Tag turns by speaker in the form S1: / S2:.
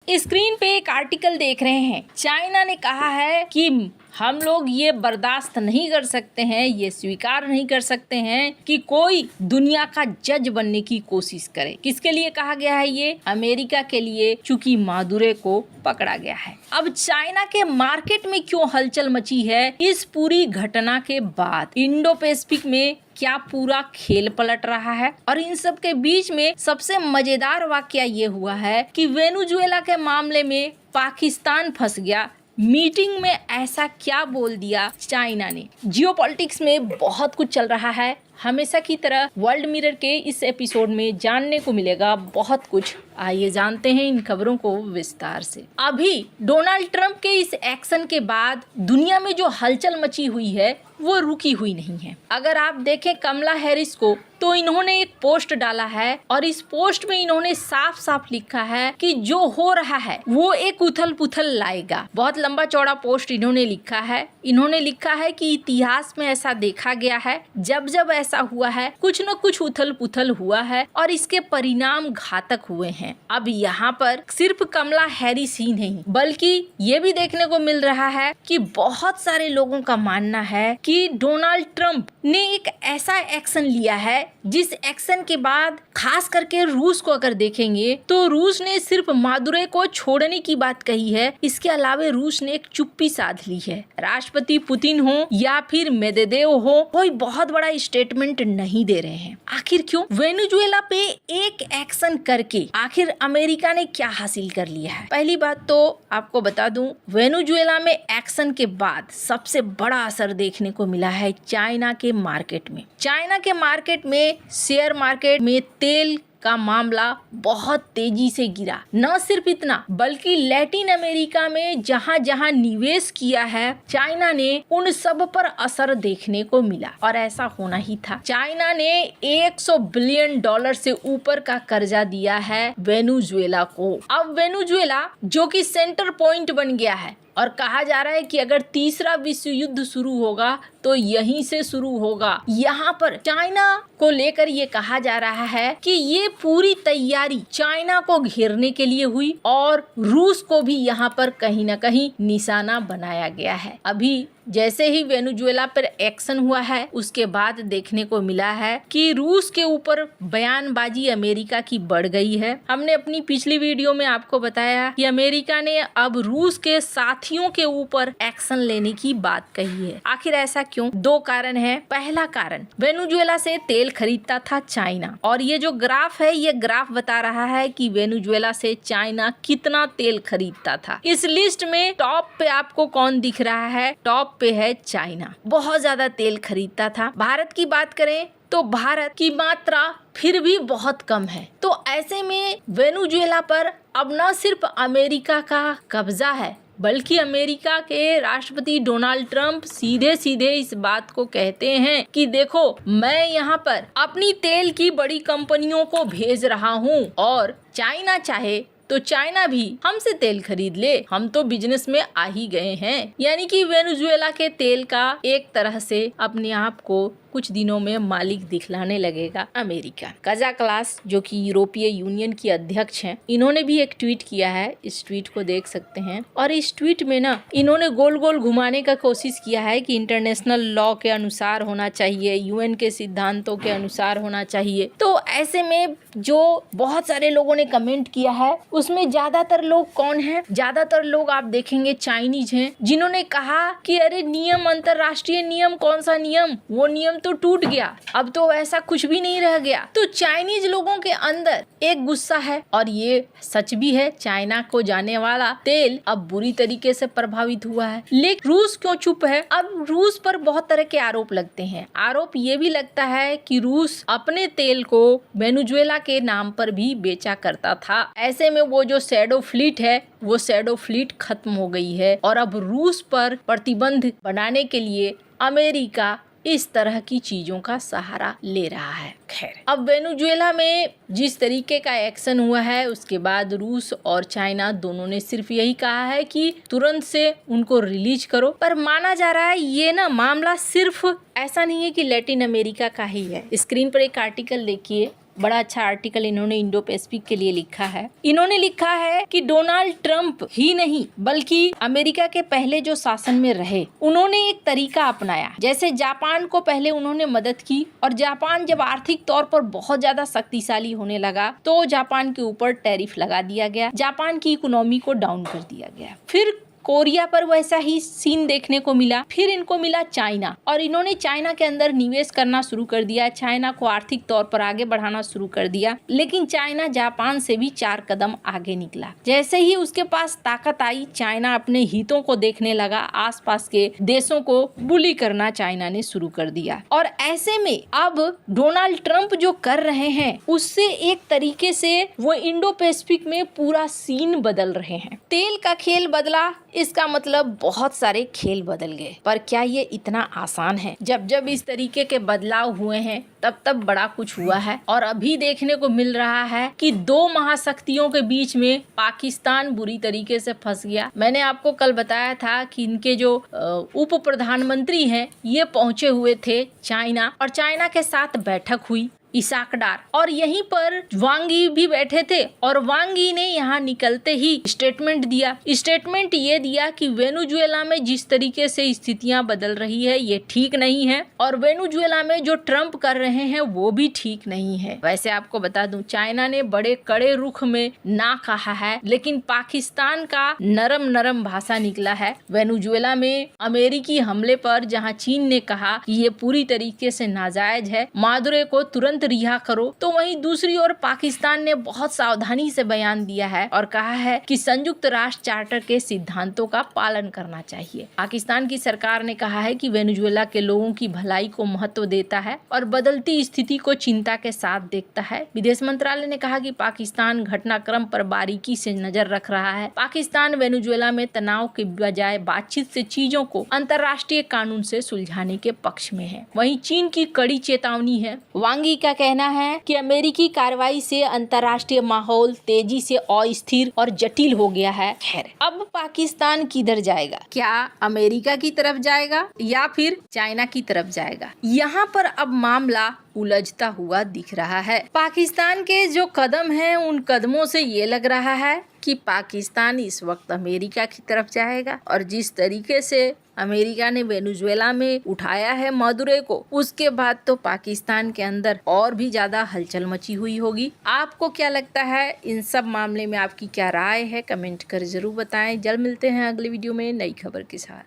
S1: Screen पे एक article देख रहे हैं। चाइना ने कहा है कि हम लोग ये बर्दाश्त नहीं कर सकते हैं, ये स्वीकार नहीं कर सकते हैं कि कोई दुनिया का जज बनने की कोशिश करे। किसके लिए कहा गया है ये? अमेरिका के लिए, चूंकि मादुरो को पकड़ा गया है। अब चाइना के मार्केट में क्यों हलचल मची है इस पूरी घटना के बाद? इंडो पैसिफिक में क्या पूरा खेल पलट रहा है? और इन सब के बीच में सबसे मजेदार वाकया ये हुआ है कि वेनेजुएला के मामले में पाकिस्तान फंस गया। मीटिंग में ऐसा क्या बोल दिया चाइना ने? जियोपॉलिटिक्स में बहुत कुछ चल रहा है। हमेशा की तरह वर्ल्ड मिरर के इस एपिसोड में जानने को मिलेगा बहुत कुछ। आइए जानते हैं इन खबरों को विस्तार से। अभी डोनाल्ड ट्रंप के इस एक्शन के बाद दुनिया में जो हलचल मची हुई है वो रुकी हुई नहीं है। अगर आप देखें कमला हैरिस को, तो इन्होंने एक पोस्ट डाला है और इस पोस्ट में इन्होंने साफ साफ लिखा है कि जो हो रहा है वो एक उथल पुथल लाएगा। बहुत लंबा चौड़ा पोस्ट इन्होंने लिखा है। इन्होंने लिखा है कि इतिहास में ऐसा देखा गया है, जब जब ऐसा हुआ है कुछ न कुछ उथल पुथल हुआ है और इसके परिणाम घातक हुए हैं। अब यहाँ पर सिर्फ कमला हैरिस ही नहीं बल्कि ये भी देखने को मिल रहा है कि बहुत सारे लोगों का मानना है कि डोनाल्ड ट्रंप ने एक ऐसा एक्शन लिया है जिस एक्शन के बाद खास करके रूस को अगर देखेंगे तो रूस ने सिर्फ मादुरो को छोड़ने की बात कही है। इसके अलावा रूस ने एक चुप्पी साध ली है। राष्ट्रपति पुतिन हो या फिर मेदवेदेव हो, कोई बहुत बड़ा स्टेटमेंट नहीं दे रहे हैं। आखिर क्यों? वेनेजुएला पे एक एक्शन करके आखिर अमेरिका ने क्या हासिल कर लिया है? पहली बात तो आपको बता दूं, वेनेजुएला में एक्शन के बाद सबसे बड़ा असर देखने को मिला है चाइना के मार्केट में। चाइना के मार्केट में शेयर मार्केट में तेल का मामला बहुत तेजी से गिरा। न सिर्फ इतना बल्कि लैटिन अमेरिका में जहां जहां निवेश किया है चाइना ने, उन सब पर असर देखने को मिला और ऐसा होना ही था। चाइना ने $100 बिलियन से ऊपर का कर्जा दिया है वेनेजुएला को। अब वेनेजुएला जो कि सेंटर पॉइंट बन गया है और कहा जा रहा है कि अगर तीसरा विश्व युद्ध शुरू होगा तो यहीं से शुरू होगा। यहाँ पर चाइना को लेकर ये कहा जा रहा है कि ये पूरी तैयारी चाइना को घेरने के लिए हुई और रूस को भी यहाँ पर कहीं ना कहीं निशाना बनाया गया है। अभी जैसे ही वेनेजुएला पर एक्शन हुआ है उसके बाद देखने को मिला है कि रूस के ऊपर बयानबाजी अमेरिका की बढ़ गई है। हमने अपनी पिछली वीडियो में आपको बताया कि अमेरिका ने अब रूस के साथियों के ऊपर एक्शन लेने की बात कही है। आखिर ऐसा क्यों? दो कारण है। पहला कारण, वेनेजुएला से तेल खरीदता था चाइना और ये जो ग्राफ है ये ग्राफ बता रहा है कि वेनेजुएला से चाइना कितना तेल खरीदता था। इस लिस्ट में टॉप पे आपको कौन दिख रहा है? टॉप पे है चाइना। बहुत ज्यादा तेल खरीदता था। भारत की बात करें तो भारत की मात्रा फिर भी बहुत कम है। तो ऐसे में वेनेजुएला पर अब न सिर्फ अमेरिका का कब्जा है बल्कि अमेरिका के राष्ट्रपति डोनाल्ड ट्रंप सीधे सीधे इस बात को कहते हैं कि देखो, मैं यहाँ पर अपनी तेल की बड़ी कंपनियों को भेज रहा हूँ और चाइना चाहे तो चाइना भी हमसे तेल खरीद ले, हम तो बिजनेस में आ ही गए हैं। यानी कि वेनेजुएला के तेल का एक तरह से अपने आप को कुछ दिनों में मालिक दिखलाने लगेगा अमेरिका। कजा क्लास जो कि यूरोपीय यूनियन की अध्यक्ष हैं, इन्होंने भी एक ट्वीट किया है। इस ट्वीट को देख सकते हैं और इस ट्वीट में ना इन्होंने गोल गोल घुमाने का कोशिश किया है कि इंटरनेशनल लॉ के अनुसार होना चाहिए, यूएन के सिद्धांतों के अनुसार होना चाहिए। तो ऐसे में जो बहुत सारे लोगों ने कमेंट किया है उसमें ज्यादातर लोग कौन है? ज्यादातर लोग आप देखेंगे चाइनीज हैं, जिन्होंने कहा कि अरे नियम, अंतरराष्ट्रीय नियम, कौन सा नियम? वो नियम तो टूट गया, अब तो ऐसा कुछ भी नहीं रह गया। तो चाइनीज लोगों के अंदर एक गुस्सा है और ये सच भी है। चाइना को जाने वाला तेल अब बुरी तरीके से प्रभावित हुआ है। लेकिन रूस क्यों चुप है? अब रूस पर बहुत तरह के आरोप लगते हैं। आरोप ये भी लगता है कि रूस अपने तेल को वेनेजुएला के नाम पर भी बेचा करता था। ऐसे में वो जो शैडो फ्लीट है वो शैडो फ्लीट खत्म हो गई है और अब रूस पर प्रतिबंध बनाने के लिए अमेरिका इस तरह की चीजों का सहारा ले रहा है। खैर, अब वेनेजुएला में जिस तरीके का एक्शन हुआ है उसके बाद रूस और चाइना दोनों ने सिर्फ यही कहा है कि तुरंत से उनको रिलीज करो। पर माना जा रहा है ये ना मामला सिर्फ ऐसा नहीं है कि लैटिन अमेरिका का ही है। स्क्रीन पर एक आर्टिकल देखिए। बड़ा अच्छा आर्टिकल इन्होंने इंडो पैसिफिक के लिए लिखा है। इन्होंने लिखा है कि डोनाल्ड ट्रंप ही नहीं बल्कि अमेरिका के पहले जो शासन में रहे उन्होंने एक तरीका अपनाया। जैसे जापान को पहले उन्होंने मदद की और जापान जब आर्थिक तौर पर बहुत ज्यादा शक्तिशाली होने लगा तो जापान के ऊपर टैरिफ लगा दिया गया, जापान की इकोनॉमी को डाउन कर दिया गया। फिर कोरिया पर वैसा ही सीन देखने को मिला। फिर इनको मिला चाइना और इन्होंने चाइना के अंदर निवेश करना शुरू कर दिया, चाइना को आर्थिक तौर पर आगे बढ़ाना शुरू कर दिया। लेकिन चाइना जापान से भी 4 कदम आगे निकला। जैसे ही उसके पास ताकत आई, चाइना अपने हितों को देखने लगा, आसपास के देशों को बुली करना चाइना ने शुरू कर दिया। और ऐसे में अब डोनाल्ड ट्रंप जो कर रहे हैं उससे एक तरीके से वो इंडो पैसिफिक में पूरा सीन बदल रहे हैं। तेल का खेल बदला, इसका मतलब बहुत सारे खेल बदल गए। पर क्या ये इतना आसान है? जब जब इस तरीके के बदलाव हुए हैं तब तब बड़ा कुछ हुआ है। और अभी देखने को मिल रहा है कि 2 महाशक्तियों के बीच में पाकिस्तान बुरी तरीके से फंस गया। मैंने आपको कल बताया था कि इनके जो उप प्रधानमंत्री हैं ये पहुंचे हुए थे चाइना और चाइना के साथ बैठक हुई इसाक डार और यहीं पर वांग यी भी बैठे थे और वांग यी ने यहाँ निकलते ही स्टेटमेंट दिया। स्टेटमेंट ये दिया कि वेनेजुएला में जिस तरीके से स्थितियां बदल रही है ये ठीक नहीं है और वेनेजुएला में जो ट्रंप कर रहे हैं वो भी ठीक नहीं है। वैसे आपको बता दूं चाइना ने बड़े कड़े रुख में ना कहा है, लेकिन पाकिस्तान का नरम भाषा निकला है वेनेजुएला में अमेरिकी हमले पर, जहाँ चीन ने कहा कि ये पूरी तरीके से नाजायज है, मादुरो को तुरंत रिहा करो। तो वहीं दूसरी ओर पाकिस्तान ने बहुत सावधानी से बयान दिया है और कहा है कि संयुक्त राष्ट्र चार्टर के सिद्धांतों का पालन करना चाहिए। पाकिस्तान की सरकार ने कहा है कि वेनेजुएला के लोगों की भलाई को महत्व देता है और बदलती स्थिति को चिंता के साथ देखता है। विदेश मंत्रालय ने कहा कि पाकिस्तान घटनाक्रम पर बारीकी से नजर रख रहा है। पाकिस्तान वेनेजुएला में तनाव के बजाय बातचीत से चीजों को अंतर्राष्ट्रीय कानून से सुलझाने के पक्ष में है। वहीं चीन की कड़ी चेतावनी है। वांग यी का कहना है कि अमेरिकी कार्रवाई से अंतर्राष्ट्रीय माहौल तेजी से अस्थिर और जटिल हो गया है। खैर, अब पाकिस्तान किधर जाएगा? क्या अमेरिका की तरफ जाएगा या फिर चाइना की तरफ जाएगा? यहाँ पर अब मामला उलझता हुआ दिख रहा है। पाकिस्तान के जो कदम हैं उन कदमों से ये लग रहा है कि पाकिस्तान इस वक्त अमेरिका की तरफ जाएगा और जिस तरीके से अमेरिका ने वेनेजुएला में उठाया है मादुरो को, उसके बाद तो पाकिस्तान के अंदर और भी ज्यादा हलचल मची हुई होगी। आपको क्या लगता है? इन सब मामले में आपकी क्या राय है? कमेंट कर जरूर बताएं। जल्द मिलते हैं अगले वीडियो में नई खबर के साथ।